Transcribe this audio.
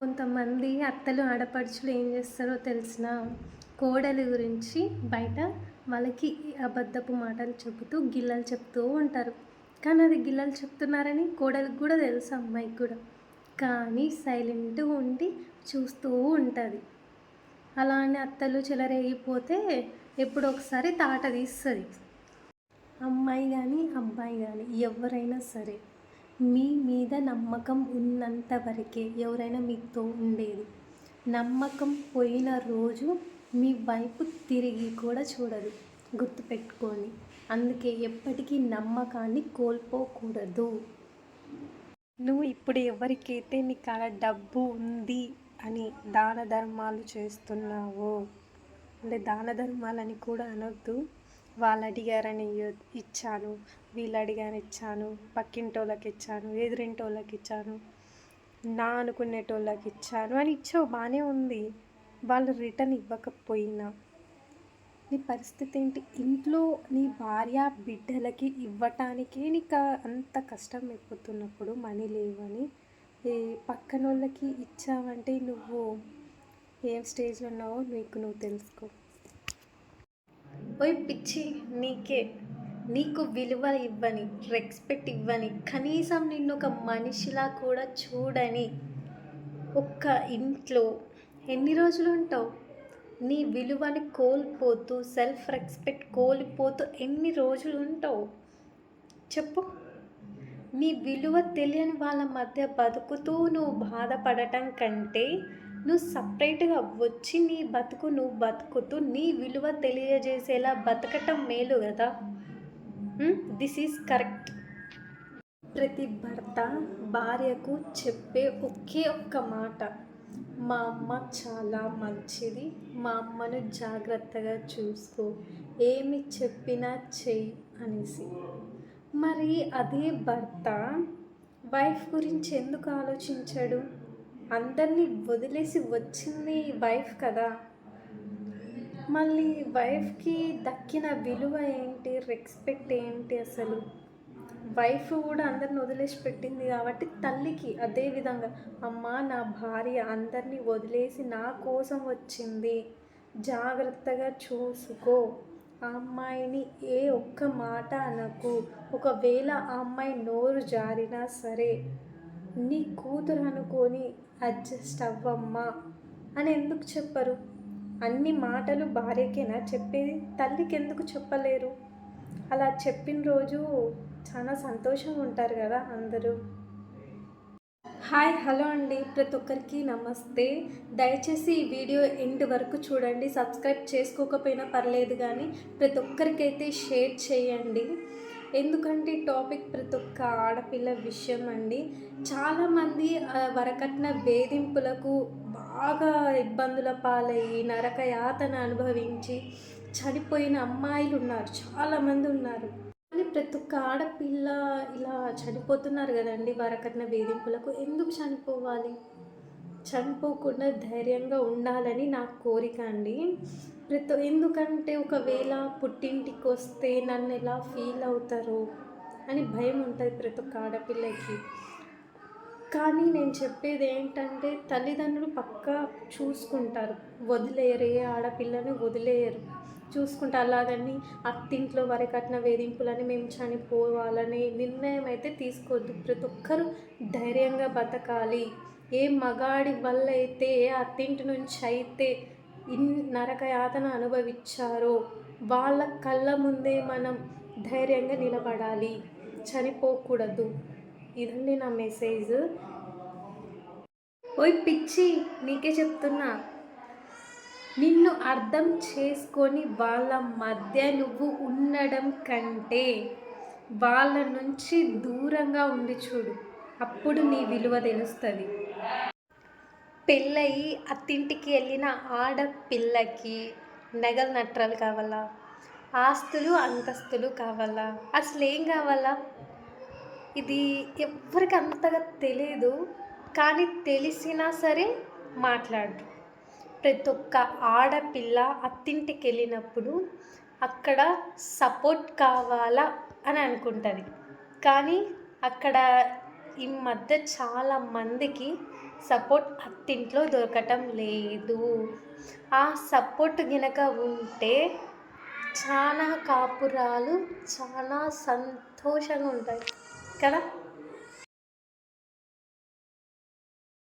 కొంతమంది అత్తలు, ఆడపడుచులు ఏం చేస్తారో తెలిసిన కోడలి గురించి బయట వాళ్ళకి అబద్ధపు మాటలు చెబుతూ, గిల్లలు చెప్తూ ఉంటారు. కానీ అది గిల్లలు చెప్తున్నారని కోడలికి కూడా తెలుసు, అమ్మాయికి కూడా. కానీ సైలెంట్‌గా ఉండి చూస్తూ ఉంటుంది. అలా అని అత్తలు చెలరేగిపోతే ఎప్పుడో ఒకసారి తాట తీస్తుంది. అమ్మాయి కానీ, అబ్బాయి కానీ ఎవరైనా సరే మీ మీద నమ్మకం ఉన్నంత వరకే ఎవరైనా మీతో ఉండేది. నమ్మకం పోయిన రోజు మీ వైపు తిరిగి కూడా చూడదు, గుర్తుపెట్టుకోండి. అందుకే ఎప్పటికీ నమ్మకాన్ని కోల్పోకూడదు. నువ్వు ఇప్పుడు ఎవరికైతే నీ కాడ డబ్బు ఉంది అని దాన ధర్మాలు చేస్తున్నావో, అంటే దాన ధర్మాలని కూడా అనొద్దు, వాళ్ళు అడిగారని ఇచ్చాను, వీళ్ళు అడిగాని ఇచ్చాను, పక్కింటోళ్ళకి ఇచ్చాను, ఎదురింటోళ్ళకి ఇచ్చాను, నా అనుకునేటోళ్ళకి ఇచ్చాను అని ఇచ్చావు, బాగానే ఉంది. వాళ్ళు రిటర్న్ ఇవ్వకపోయినా నీ పరిస్థితి ఏంటి? ఇంట్లో నీ భార్య బిడ్డలకి ఇవ్వటానికే నీకు అంత కష్టం అయిపోతున్నప్పుడు, మనీ లేవని పక్కన వాళ్ళకి ఇచ్చావంటే నువ్వు ఏం స్టేజ్లో ఉన్నావో నువ్వు తెలుసుకో. ఓయ్ పిచ్చి, నీకు విలువ ఇవ్వని, రెస్పెక్ట్ ఇవ్వని, కనీసం నిన్ను ఒక మనిషిలా కూడా చూడని ఒక్క ఇంట్లో ఎన్ని రోజులు ఉంటావు? నీ విలువని కోల్పోతూ, సెల్ఫ్ రెస్పెక్ట్ కోల్పోతూ ఎన్ని రోజులు ఉంటావు చెప్పు? నీ విలువ తెలియని వాళ్ళ మధ్య బతుకుతూ నువ్వు బాధపడటం కంటే నువ్వు సపరేట్గా వచ్చి నీ బతుకు నువ్వు బతుకుతూ నీ విలువ తెలియజేసేలా బతకటం మేలు కదా. This is correct. ప్రతి భర్త భార్యకు చెప్పే ఒకే ఒక్క మాట, మా అమ్మ చాలా మంచిది, మా అమ్మను జాగ్రత్తగా చూసుకో, ఏమి చెప్పినా చెయ్యి అనేసి. మరి అదే భర్త వైఫ్ గురించి ఎందుకు ఆలోచించాడు? అందరినీ వదిలేసి వచ్చింది వైఫ్ కదా. మళ్ళీ వైఫ్కి దక్కిన విలువ ఏంటి, రెస్పెక్ట్ ఏంటి? అసలు వైఫ్ కూడా అందరిని వదిలేసి పెట్టింది కాబట్టి తల్లికి అదే విధంగా, అమ్మ నా భార్య అందరినీ వదిలేసి నా కోసం వచ్చింది, జాగ్రత్తగా చూసుకో, ఆ అమ్మాయిని ఏ ఒక్క మాట అనకు, ఒకవేళ ఆ అమ్మాయి నోరు జారినా సరే నీ కూతురు అనుకొని అడ్జస్ట్ అవ్వమ్మా అని ఎందుకు చెప్పరు? అన్ని మాటలు భార్యకేనా చెప్పేది, తల్లికి ఎందుకు చెప్పలేరు? అలా చెప్పిన రోజు చాలా సంతోషంగా ఉంటారు కదా అందరూ. హాయ్, హలో అండి, ప్రతి ఒక్కరికి నమస్తే. దయచేసి ఈ వీడియో ఎండ్ వరకు చూడండి. సబ్స్క్రైబ్ చేసుకోకపోయినా పర్లేదు, కానీ ప్రతి ఒక్కరికైతే షేర్ చేయండి. ఎందుకంటే టాపిక్ ప్రతి ఒక్క ఆడపిల్ల విషయం అండి. చాలామంది వరకట్న వేధింపులకు బాగా ఇబ్బందుల పాలయ్యి నరక యాతన అనుభవించి చనిపోయిన అమ్మాయిలు ఉన్నారు, చాలామంది ఉన్నారు. కానీ ప్రతి ఒక్క ఆడపిల్ల ఇలా చనిపోతున్నారు కదండి వరకట్న వేధింపులకు. ఎందుకు చనిపోవాలి? చనిపోకుండా ధైర్యంగా ఉండాలని నా కోరిక అండి. ఎందుకంటే ఒకవేళ పుట్టింటికి వస్తే నన్ను ఎలా ఫీల్ అవుతారు అని భయం ఉంటుంది ప్రతి ఒక్క ఆడపిల్లకి. కానీ నేను చెప్పేది ఏంటంటే తల్లిదండ్రులు పక్కా చూసుకుంటారు, వదిలేయరు, ఏ ఆడపిల్లని వదిలేయరు, చూసుకుంటారు. అలాగని అత్తింట్లో వరకట్న వేధింపులని మేము చనిపోవాలని నిర్ణయం అయితే తీసుకోవద్దు. ప్రతి ఒక్కరూ ధైర్యంగా బతకాలి. ఏ మగాడి వల్ల అయితే ఏ అత్తింటి నుంచి అయితే నరక యాతన అనుభవించారో వాళ్ళ కళ్ళ ముందే మనం ధైర్యంగా నిలబడాలి, చనిపోకూడదు. ఇదండి నా మెసేజ్. ఓయ్ పిచ్చి, నీకే చెప్తున్నా, నిన్ను అర్థం చేసుకొని వాళ్ళ మధ్య నువ్వు ఉండడం కంటే వాళ్ళ నుంచి దూరంగా ఉండి చూడు, అప్పుడు నీ విలువ తెలుస్తుంది. పెళ్ళయి అత్తింటికి వెళ్ళిన ఆడపిల్లకి నగలు నట్రాలు కావాలా, ఆస్తులు అంతస్తులు కావాలా, అసలు ఏం కావాలా? ఇది ఎవ్వరికి అంతగా తెలియదు, కానీ తెలిసినా సరే మాట్లాడరు. ప్రతి ఒక్క ఆడపిల్ల అత్తింటికి వెళ్ళినప్పుడు అక్కడ సపోర్ట్ కావాలా అని అనుకుంటుంది. కానీ అక్కడ ఈ మధ్య చాలా మందికి సపోర్ట్ అత్తింట్లో దొరకటం లేదు. ఆ సపోర్ట్ గినక ఉంటే చాలా కాపురాలు చాలా సంతోషంగా ఉంటాయి కదా.